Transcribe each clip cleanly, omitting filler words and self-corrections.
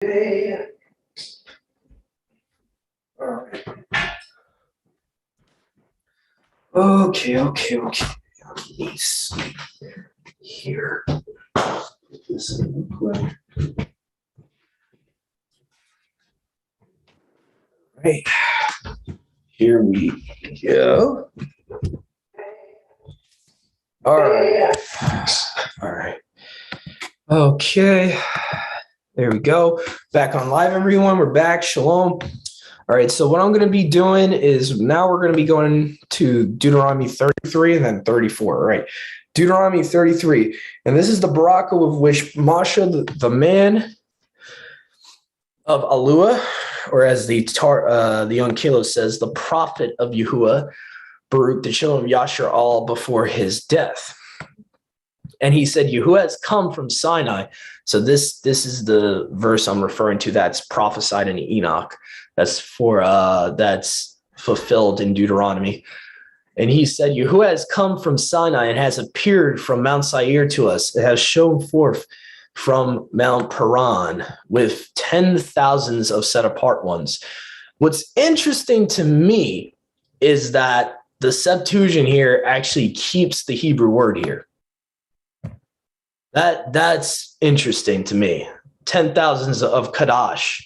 Okay. All right. Okay. Let me see here. This real quick. Right. Here we go. All right. Okay. There we go. Back on live, everyone. We're back. Shalom. All right. So what I'm going to be doing is now we're going to be going to Deuteronomy 33 and then 34. All right. Deuteronomy 33. And this is the Baraka with which Moshe, the man of Alua, or as the Untitled says, the prophet of Yahuwah, Baruch the children of Yasher all before his death. And he said, Yahuwah has come from Sinai. So this is the verse I'm referring to that's prophesied in Enoch. That's fulfilled in Deuteronomy. And he said, Yahuwah has come from Sinai and has appeared from Mount Seir to us. It has shown forth from Mount Paran with 10,000s of set apart ones. What's interesting to me is that the Septuagint here actually keeps the Hebrew word here. That's interesting to me. 10,000s of Kadash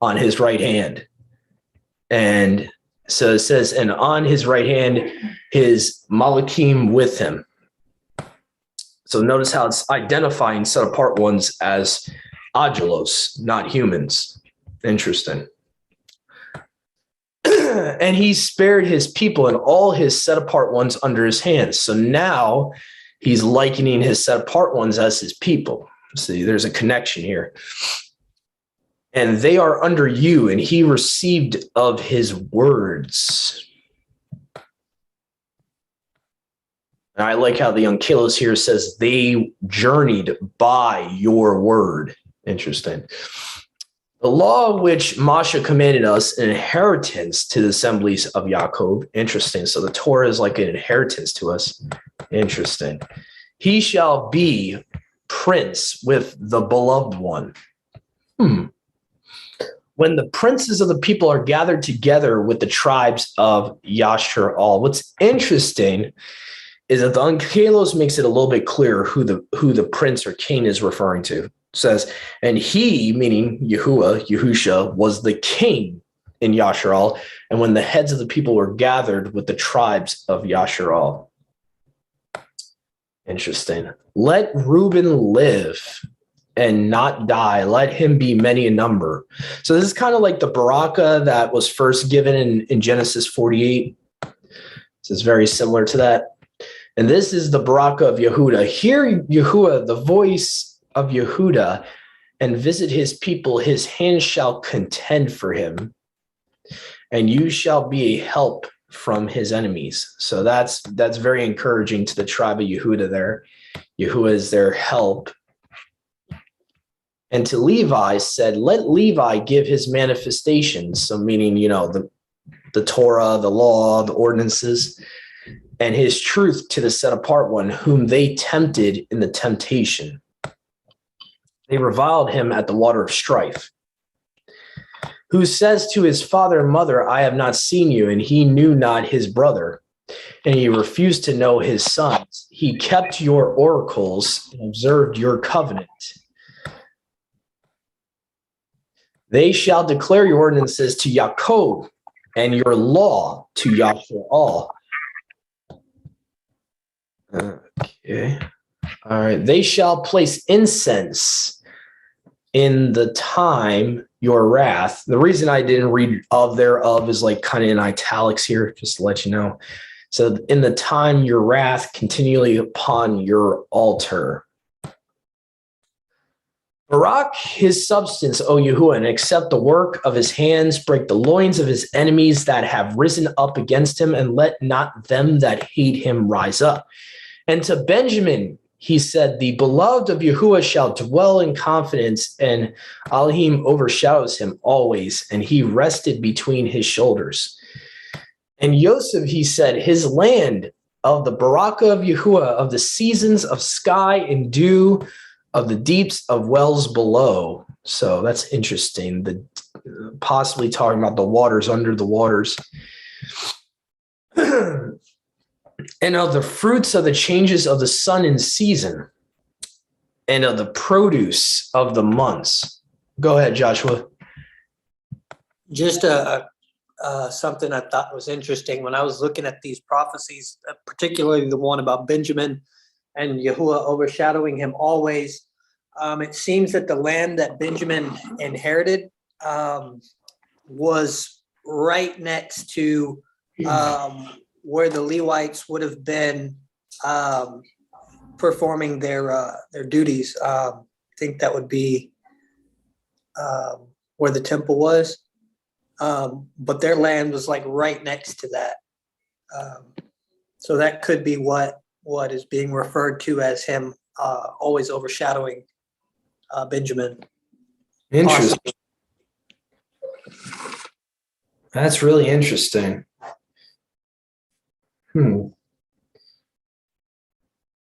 on his right hand. And so it says, and on his right hand, his Malachim with him. So notice how it's identifying set apart ones as Angelos, not humans. Interesting. And he spared his people and all his set apart ones under his hands. So now he's likening his set apart ones as his people. See, there's a connection here. And they are under you, and he received of his words. And I like how the Unkilos here says they journeyed by your word. Interesting. The law which Moshe commanded us, an inheritance to the assemblies of Yaakov. Interesting. So the Torah is like an inheritance to us. Interesting. He shall be prince with the beloved one. When the princes of the people are gathered together with the tribes of Yasher all. What's interesting is that the Unkilos makes it a little bit clearer who the prince or king is referring to. It says, and he, meaning Yahuwah, Yahusha, was the king in Yasharal, and when the heads of the people were gathered with the tribes of Yasharal. Interesting. Let Reuben live and not die. Let him be many in number. So this is kind of like the Baraka that was first given in Genesis 48. So it's very similar to that. And this is the Baraka of Yehuda. Hear Yahuwah, the voice of Yehuda, and visit his people. His hand shall contend for him, and you shall be a help from his enemies. So that's very encouraging to the tribe of Yehuda there. Yahuwah is their help. And to Levi said, let Levi give his manifestations. So meaning, the Torah, the law, the ordinances, and his truth to the set apart one, whom they tempted in the temptation. They reviled him at the water of strife. Who says to his father and mother, I have not seen you, and he knew not his brother, and he refused to know his sons. He kept your oracles and observed your covenant. They shall declare your ordinances to Yaakov, and your law to Yasher all. Okay. All right. They shall place incense in the time your wrath. The reason I didn't read of thereof is like kind of in italics here, just to let you know. So in the time your wrath continually upon your altar. Barak his substance, O Yahuwah, and accept the work of his hands, break the loins of his enemies that have risen up against him, and let not them that hate him rise up. And to Benjamin, he said, the beloved of Yahuwah shall dwell in confidence, and Elohim overshadows him always, and he rested between his shoulders. And Yosef, he said, his land of the Baraka of Yahuwah, of the seasons of sky and dew, of the deeps of wells below. So that's interesting. Possibly talking about the waters under the waters. And of the fruits of the changes of the sun in season, and of the produce of the months. Go ahead, Joshua. Just something I thought was interesting when I was looking at these prophecies, particularly the one about Benjamin and Yahuwah overshadowing him always. It seems that the land that Benjamin inherited was right next to where the Levites would have been performing their duties. I think that would be where the temple was. But their land was like right next to that. So that could be what is being referred to as him always overshadowing Benjamin. Interesting. That's really interesting.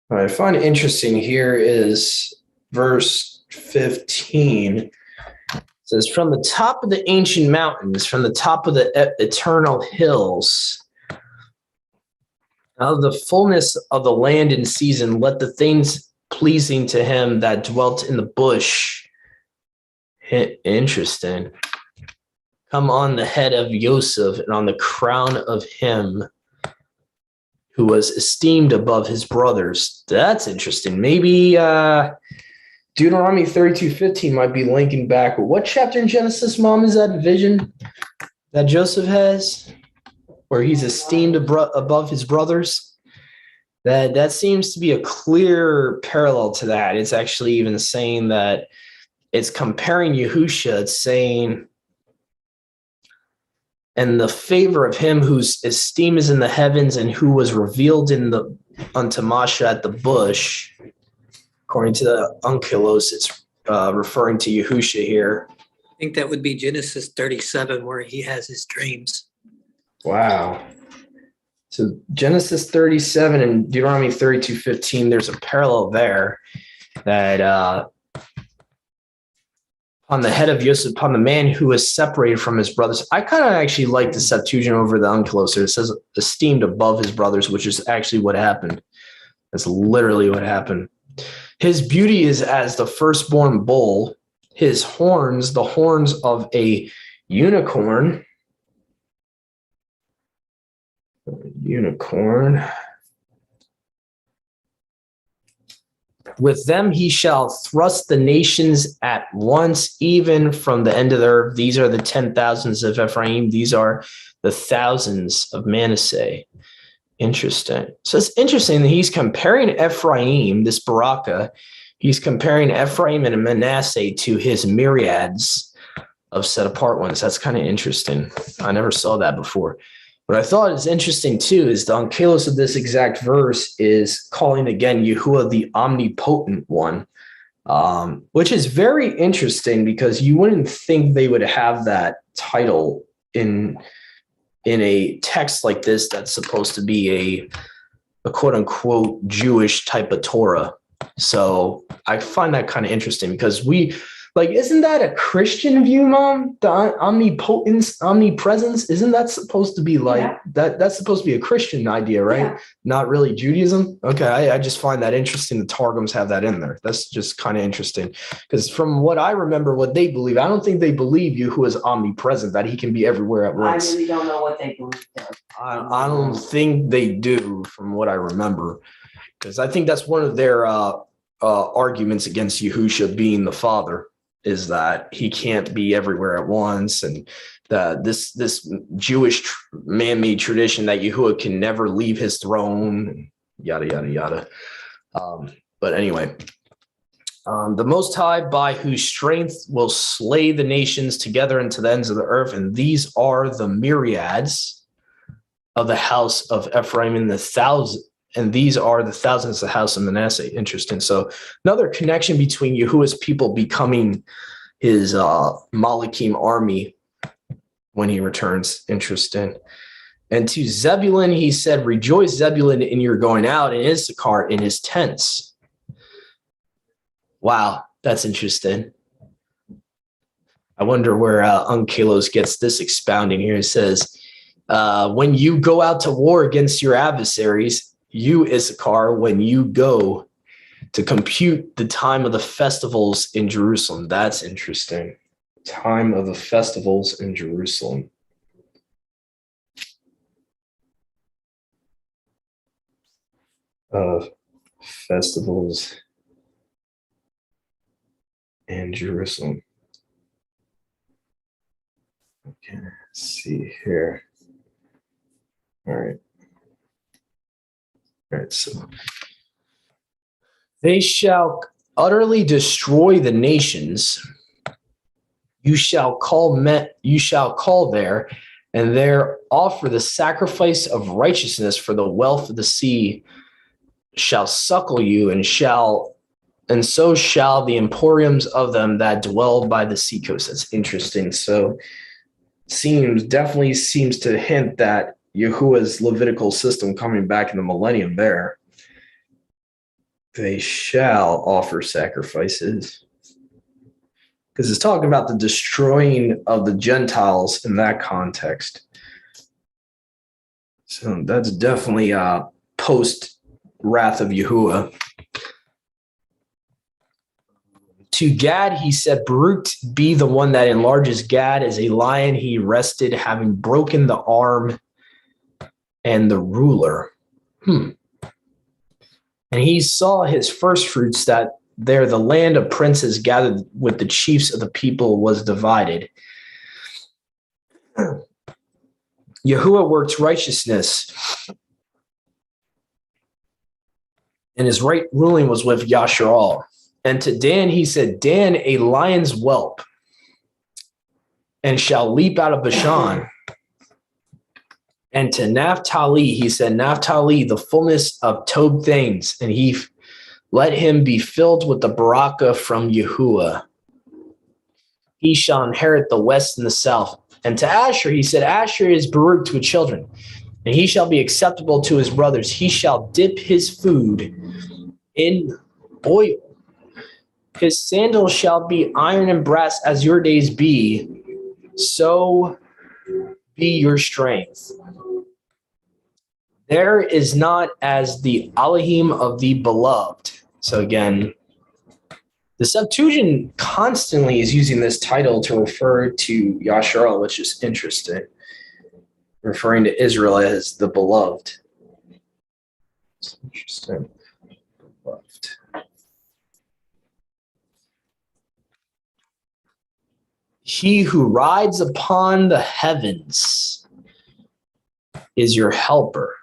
What I find interesting here is verse 15. It says, from the top of the ancient mountains, from the top of the eternal hills, out of the fullness of the land in season, let the things pleasing to him that dwelt in the bush. Interesting. Come on the head of Joseph and on the crown of him who was esteemed above his brothers. That's interesting. Maybe Deuteronomy 32:15 might be linking back. What chapter in Genesis, Mom, is that vision that Joseph has where he's esteemed above his brothers? That seems to be a clear parallel to that. It's actually even saying that it's comparing Yahusha. It's saying, and the favor of him whose esteem is in the heavens and who was revealed unto Masha at the bush. According to the Unkilos, it's referring to Yahusha here. I think that would be Genesis 37 where he has his dreams. Wow. So Genesis 37 and Deuteronomy 32:15, there's a parallel there that on the head of Yosef, upon the man who was separated from his brothers. I kind of actually like the Septuagint over the Unkilos. It says esteemed above his brothers, which is actually what happened. That's literally what happened. His beauty is as the firstborn bull, his horns, the horns of a unicorn. With them he shall thrust the nations at once, even from the end of the earth. These are the 10,000s of Ephraim. These are the thousands of Manasseh. Interesting. So it's interesting that he's comparing Ephraim, this Baraka, he's comparing Ephraim and Manasseh to his myriads of set apart ones. That's kind of interesting. I never saw that before. What I thought is interesting too is the Onkelos of this exact verse is calling again Yahuwah the omnipotent one, which is very interesting because you wouldn't think they would have that title in a text like this that's supposed to be a quote unquote Jewish type of Torah. So I find that kind of interesting because isn't that a Christian view, Mom? The omnipotence, omnipresence, isn't that supposed to be that's supposed to be a Christian idea, right? Yeah. Not really Judaism. Okay, I just find that interesting. The Targums have that in there. That's just kind of interesting because from what I remember, what they believe, I don't think they believe Yahuwah is omnipresent, that he can be everywhere at once. I really don't know what they believe. I don't think they do, from what I remember, because I think that's one of their arguments against Yahusha being the Father. Is that he can't be everywhere at once, and this Jewish man-made tradition that Yahuwah can never leave his throne, yada yada yada. But anyway, the Most High, by whose strength will slay the nations together into the ends of the earth, and these are the myriads of the house of Ephraim, and these are the thousands of the house of Manasseh. Interesting. So another connection between Yahuwah's people becoming his Malachim army when he returns. Interesting. And to Zebulun, he said, rejoice, Zebulun, in your going out, and Issachar in his tents. Wow, that's interesting. I wonder where Unkelos gets this expounding here. It says, when you go out to war against your adversaries, you, Issachar, when you go to compute the time of the festivals in Jerusalem. That's interesting. Time of the festivals in Jerusalem. Festivals in Jerusalem. Okay, let's see here. All right. All right, so they shall utterly destroy the nations. You shall call there, and there offer the sacrifice of righteousness, for the wealth of the sea shall suckle you, and so shall the emporiums of them that dwell by the seacoast. That's interesting. So definitely seems to hint that Yahuwah's Levitical system coming back in the millennium there. They shall offer sacrifices. Because it's talking about the destroying of the Gentiles in that context. So that's definitely post wrath of Yahuwah. To Gad, he said, Baruch be the one that enlarges Gad. As a lion, he rested, having broken the arm and the ruler. And he saw his first fruits, that there the land of princes gathered with the chiefs of the people was divided. Yahuwah works righteousness, and his right ruling was with Yasharal. And to Dan he said, Dan, a lion's whelp, and shall leap out of Bashan. And to Naphtali he said, Naphtali, the fullness of Tob things, and he let him be filled with the Baraka from Yahuwah. He shall inherit the west and the south. And to Asher he said, Asher is Baruch to his children, and he shall be acceptable to his brothers. He shall dip his food in oil. His sandals shall be iron and brass, as your days be, so be your strength. There is not as the Elohim of the beloved. So again, the Septuagint constantly is using this title to refer to Yasharal, which is interesting, referring to Israel as the beloved. It's interesting. Beloved. He who rides upon the heavens is your helper,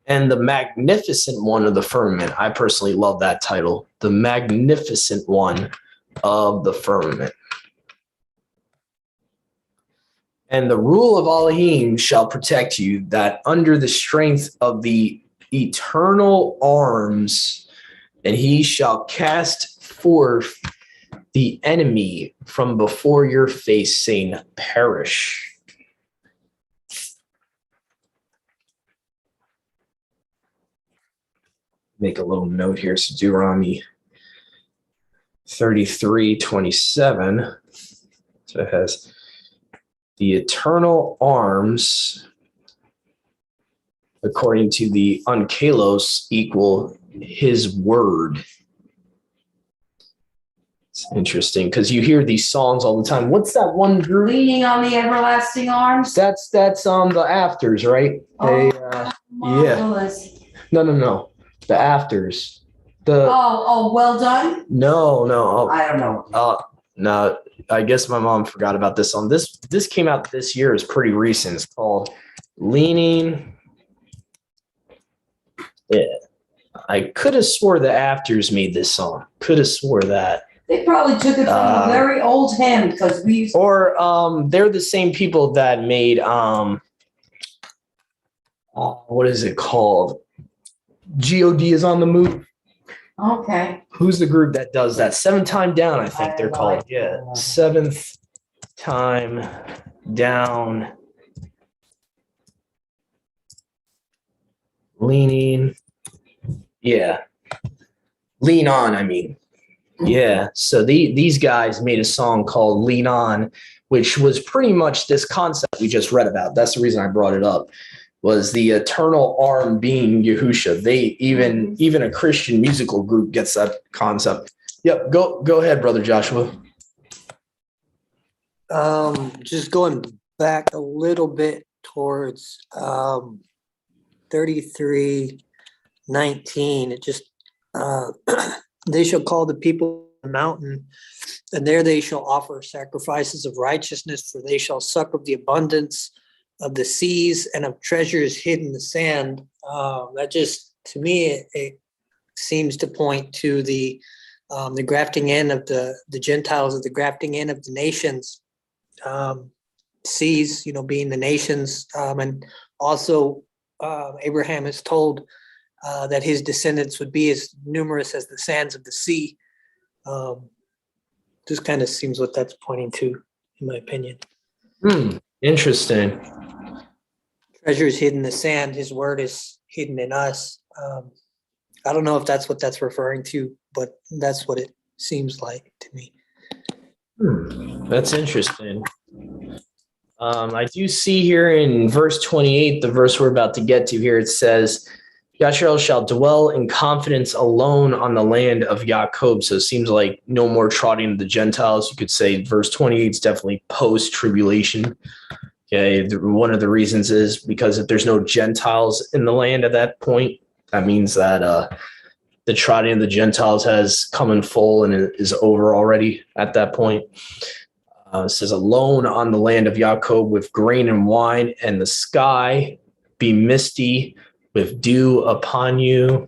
and the magnificent one of the firmament. I personally love that title, the magnificent one of the firmament. And the rule of Elohim shall protect you, that under the strength of the eternal arms, and he shall cast forth the enemy from before your face, saying, perish. Make a little note here. So Deuteronomy 33:27. So it has the eternal arms, according to the Unkelos, equal his word. It's interesting because you hear these songs all the time. What's that one group? Leaning on the everlasting arms. That's on the afters, right? Marvelous. Yeah. No. The afters. Well done. No. I don't know. No. I guess my mom forgot about this song. This came out this year. It's pretty recent. It's called Leaning. Yeah. I could have swore the afters made this song. Could have swore that. They probably took it from a very old hymn, because we used they're the same people that made what is it called? God is on the move. Okay. Who's the group that does that? Seventh Time Down, I think they're called. Yeah. Seventh Time Down. Leaning. Yeah. Lean On, I mean. Yeah. So these guys made a song called Lean On, which was pretty much this concept we just read about. That's the reason I brought it up, was the eternal arm being Yahusha. They even a Christian musical group gets that concept. Yep. Go ahead, Brother Joshua. Just going back a little bit towards 33:19, it just they shall call the people on the mountain, and there they shall offer sacrifices of righteousness, for they shall suck of the abundance of the seas and of treasures hid in the sand. That just, to me, it seems to point to the grafting in of the Gentiles, of the grafting in of the nations. Seas, being the nations, and also Abraham is told that his descendants would be as numerous as the sands of the sea. Just kind of seems what that's pointing to, in my opinion. Interesting. Treasure is hidden in the sand. His word is hidden in us. I don't know if that's what that's referring to, but that's what it seems like to me. That's interesting. I do see here in verse 28, the verse we're about to get to here, it says, Yasharel shall dwell in confidence alone on the land of Yaakov. So it seems like no more trotting of the Gentiles. You could say verse 28 is definitely post-tribulation. Okay, one of the reasons is because if there's no Gentiles in the land at that point, that means that the trotting of the Gentiles has come in full and is over already at that point. It says, alone on the land of Yaakov with grain and wine, and the sky be misty with dew upon you.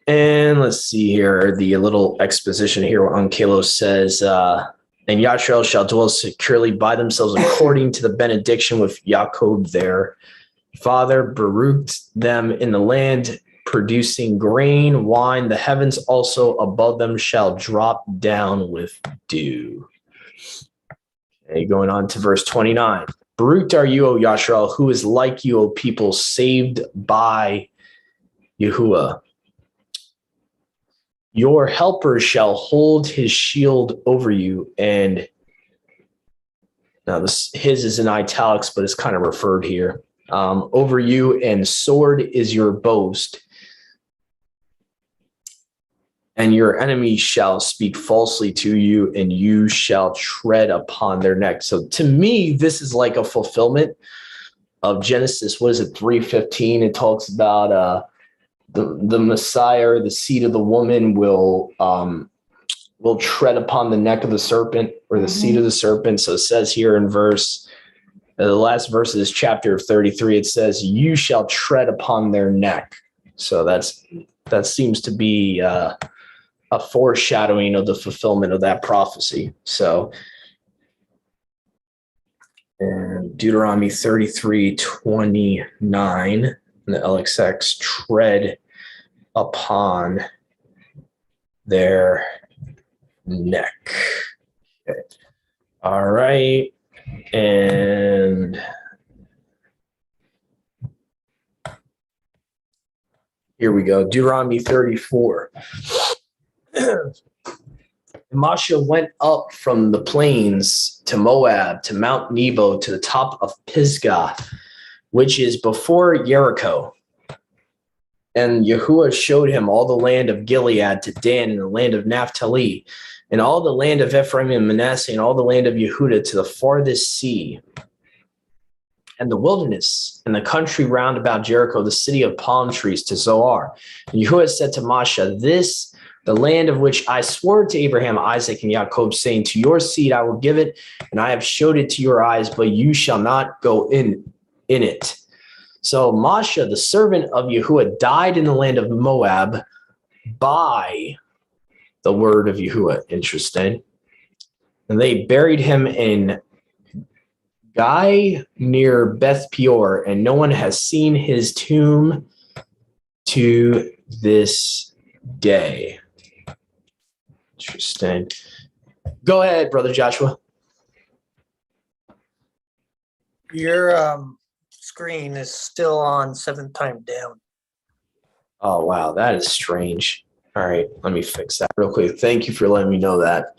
And let's see here, the little exposition here where Unkelos says, and Yasharel shall dwell securely by themselves according to the benediction with Yaakov their father, Baruch them in the land, producing grain, wine. The heavens also above them shall drop down with dew. Okay, going on to verse 29. Baruch are you, O Yasharel, who is like you, O people, saved by Yahuwah. Your helper shall hold his shield over you. And now his is in italics, but it's kind of referred here. Over you, and sword is your boast. And your enemies shall speak falsely to you, and you shall tread upon their neck. So to me, this is like a fulfillment of Genesis. What is it, 3:15? It talks about the Messiah, or the seed of the woman, will tread upon the neck of the serpent, or the seed of the serpent. So it says here in the last verse of this chapter of 33, it says, you shall tread upon their neck. So that seems to be a foreshadowing of the fulfillment of that prophecy. So in Deuteronomy 33:29, the LXX, tread upon their neck. Okay. All right. And here we go. Deuteronomy 34. Moshe went up from the plains to Moab, to Mount Nebo, to the top of Pisgah, which is before Jericho. And Yahuwah showed him all the land of Gilead to Dan, and the land of Naphtali, and all the land of Ephraim and Manasseh, and all the land of Yehudah to the farthest sea, and the wilderness, and the country round about Jericho, the city of palm trees, to Zoar. And Yahuwah said to Moshe, this, the land of which I swore to Abraham, Isaac, and Jacob, saying, to your seed I will give it, and I have showed it to your eyes, but you shall not go in it. So Moshe, the servant of Yahuwah, died in the land of Moab by the word of Yahuwah. Interesting. And they buried him in Guy near Beth Peor, and no one has seen his tomb to this day. Interesting. Go ahead, Brother Joshua. Your screen is still on 7th time down. Oh, wow. That is strange. All right. Let me fix that real quick. Thank you for letting me know that.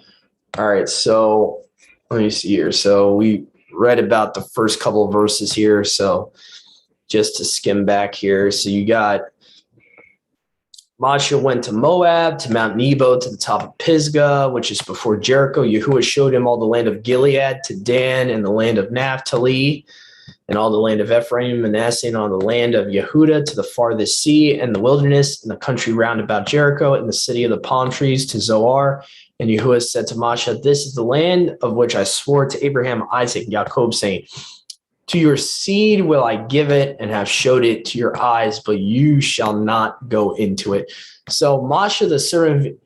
All right. So let me see here. So we read about the first couple of verses here. So just to skim back here. So you got Masha went to Moab, to Mount Nebo, to the top of Pisgah, which is before Jericho. Yahuwah showed him all the land of Gilead, to Dan, and the land of Naphtali, and all the land of Ephraim, Manasseh, and all the land of Yehuda, to the farthest sea, and the wilderness, and the country round about Jericho, and the city of the palm trees, to Zoar. And Yahuwah said to Masha, this is the land of which I swore to Abraham, Isaac, and Jacob, saying, to your seed will I give it, and have showed it to your eyes, but you shall not go into it. So Masha, the servant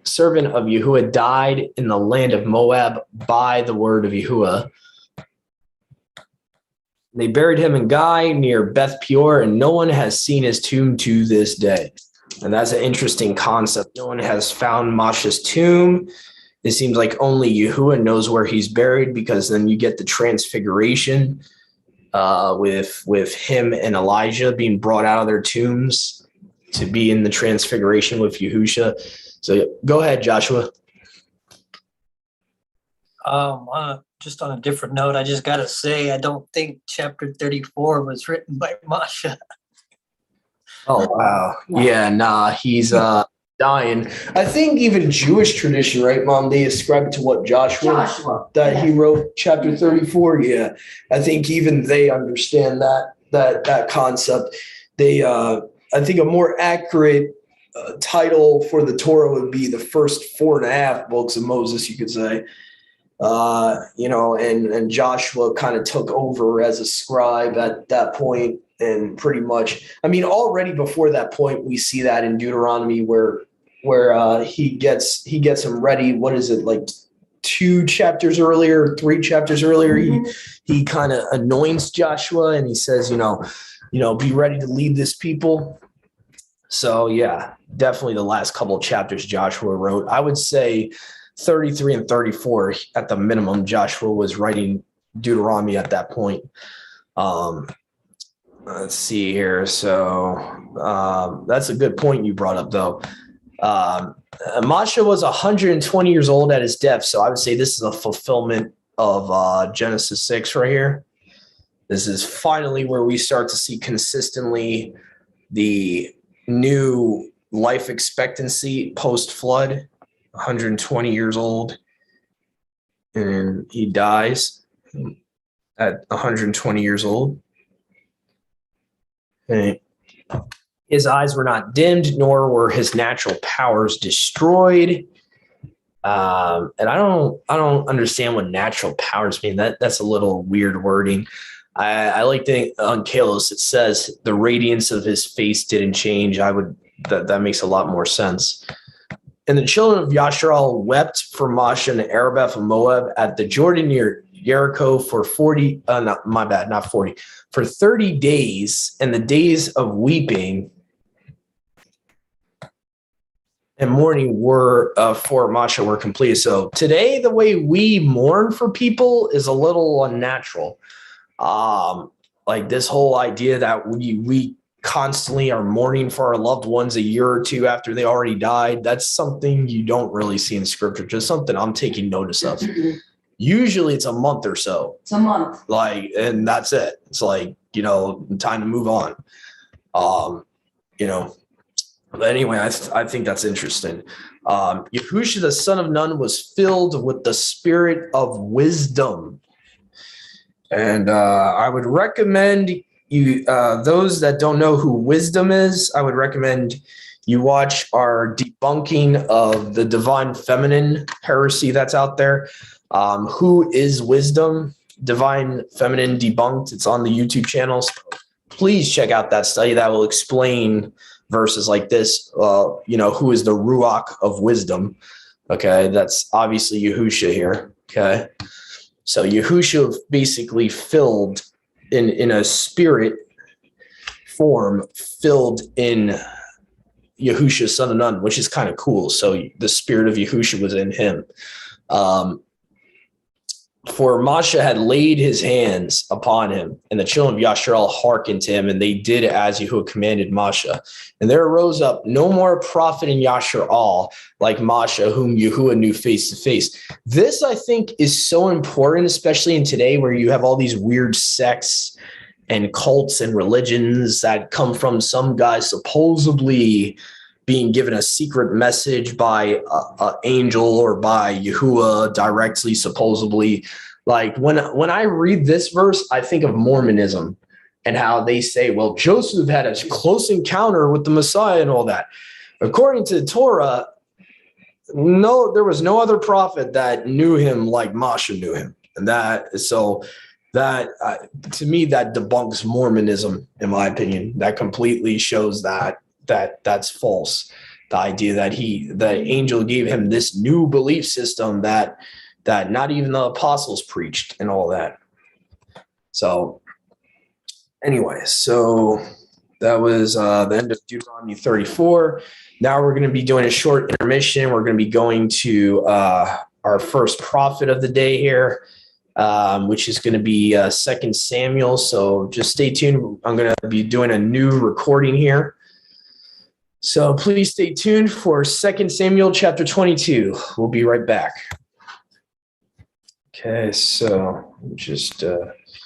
of Yahuwah, died in the land of Moab by the word of Yahuwah. They buried him in Gai near Beth Peor, and no one has seen his tomb to this day. And that's an interesting concept. No one has found Masha's tomb. It seems like only Yahuwah knows where he's buried, because then you get the transfiguration with him and Elijah being brought out of their tombs to be in the transfiguration with Yahusha. So go ahead, Joshua. Just on a different note, I just got to say, I don't think chapter 34 was written by Masha. Oh, wow. Yeah, nah, he's dying. I think even Jewish tradition, right, Mom? They ascribe it to what, Joshua that he wrote chapter 34. Yeah, I think even they understand that concept. They, I think, a more accurate title for the Torah would be the first 4.5 books of Moses, you could say. And Joshua kind of took over as a scribe at that point. And pretty much, I mean, already before that point, we see that in Deuteronomy where he gets him ready. What is it, like 2 chapters earlier, 3 chapters earlier? Mm-hmm. He kind of anoints Joshua, and he says, be ready to lead this people. So yeah, definitely the last couple of chapters Joshua wrote. I would say 33 and 34 at the minimum. Joshua was writing Deuteronomy at that point. Let's see here. So that's a good point you brought up, though. Masha was 120 years old at his death, so I would say this is a fulfillment of Genesis 6 right here. This is finally where we start to see consistently the new life expectancy post-flood. 120 years old, and he dies at 120 years old. And his eyes were not dimmed, nor were his natural powers destroyed. And I don't understand what natural powers mean. That's a little weird wording. I like the on Kalos it says the radiance of his face didn't change. That makes a lot more sense. And the children of Yasharal wept for Masha and Arabeth of Moab at the Jordan near Jericho for 30 days, and the days of weeping and mourning were for Masha were completed. So today, the way we mourn for people is a little unnatural. Like this whole idea that we constantly are mourning for our loved ones a year or 2 after they already died. That's something you don't really see in scripture, just something I'm taking notice of. Usually it's a month or so. It's a month. And that's it. It's like, time to move on. But anyway, I think that's interesting. Yahusha, the son of Nun, was filled with the spirit of wisdom. And I would recommend you, those that don't know who wisdom is, I would recommend you watch our debunking of the divine feminine heresy that's out there. Who is wisdom? Divine feminine debunked. It's on the YouTube channel. So please check out that study that will explain verses like this. Who is the Ruach of wisdom? Okay, that's obviously Yahusha here. Okay, so Yahusha basically filled in a spirit form, filled in Yahusha, son of Nun, which is kind of cool. So the spirit of Yahusha was in him. For Masha had laid his hands upon him, and the children of Yasharal hearkened to him, and they did as Yahuwah commanded Masha. And there arose up no more prophet in Yasharal like Masha, whom Yahuwah knew face to face. This, I think, is so important, especially in today where you have all these weird sects and cults and religions that come from some guy supposedly being given a secret message by an angel or by Yahuwah directly, supposedly. Like when I read this verse, I think of Mormonism and how they say, well, Joseph had a close encounter with the Messiah and all that. According to the Torah, no, there was no other prophet that knew him like Masha knew him. And to me, that debunks Mormonism, in my opinion. That completely shows that's false. The idea that the angel gave him this new belief system that not even the apostles preached and all that. So anyway, so that was the end of Deuteronomy 34. Now we're going to be doing a short intermission. We're going to be going to our first prophet of the day here, which is going to be 2 Samuel. So just stay tuned. I'm going to be doing a new recording here. So please stay tuned for 2 Samuel chapter 22. We'll be right back. Okay, so just